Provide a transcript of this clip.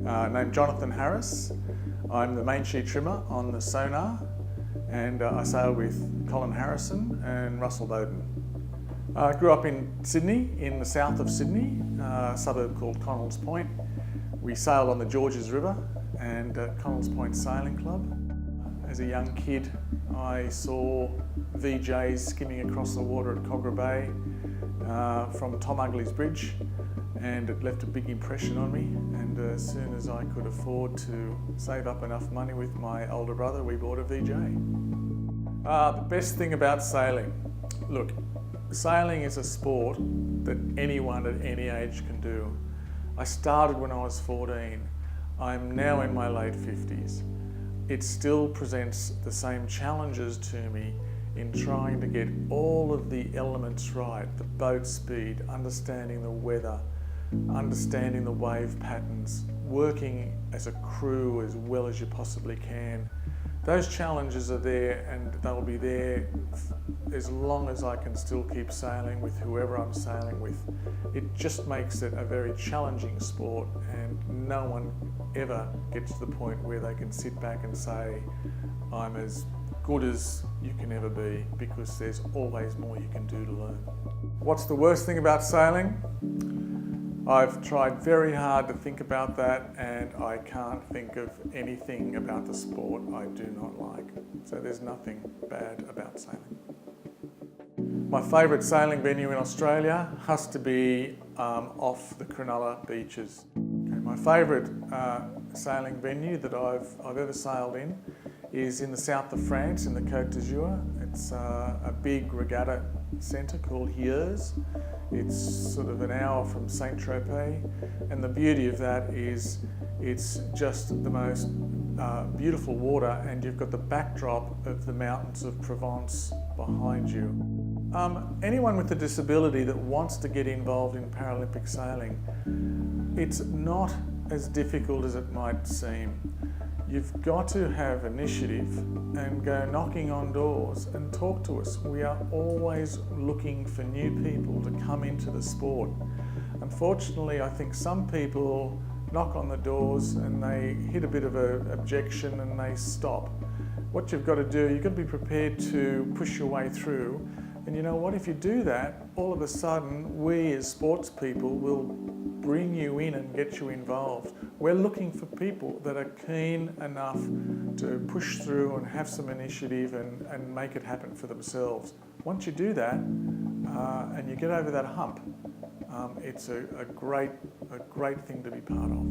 named Jonathan Harris. I'm the main sheet trimmer on the Sonar, and I sail with Colin Harrison and Russell Bowden. I grew up in Sydney, in the south of Sydney, a suburb called Connells Point. We sailed on the Georges River and at Connells Point Sailing Club. As a young kid, I saw VJs skimming across the water at Cogra Bay from Tom Ugley's Bridge, and it left a big impression on me. And as soon as I could afford to save up enough money with my older brother, we bought a VJ. The best thing about sailing, look, sailing is a sport that anyone at any age can do. I started when I was 14. I'm now in my late 50s. It still presents the same challenges to me in trying to get all of the elements right, the boat speed, understanding the weather, understanding the wave patterns, working as a crew as well as you possibly can. Those challenges are there, and they'll be there as long as I can still keep sailing with whoever I'm sailing with. It just makes it a very challenging sport, and no one ever gets to the point where they can sit back and say, I'm as good as you can ever be, because there's always more you can do to learn. What's the worst thing about sailing? I've tried very hard to think about that, and I can't think of anything about the sport I do not like. So there's nothing bad about sailing. My favourite sailing venue in Australia has to be off the Cronulla beaches. Okay, my favourite sailing venue that I've ever sailed in is in the south of France, in the Côte d'Azur. It's a big regatta centre called Hieres. It's sort of an hour from Saint-Tropez, and the beauty of that is it's just the most beautiful water, and you've got the backdrop of the mountains of Provence behind you. Anyone with a disability that wants to get involved in Paralympic sailing, it's not as difficult as it might seem. You've got to have initiative and go knocking on doors and talk to us. We are always looking for new people to come into the sport. Unfortunately, I think some people knock on the doors and they hit a bit of an objection and they stop. What you've got to do, you've got to be prepared to push your way through. And you know what, if you do that, all of a sudden, we as sports people will bring you in and get you involved. We're looking for people that are keen enough to push through and have some initiative and make it happen for themselves. Once you do that, and you get over that hump, it's a great thing to be part of.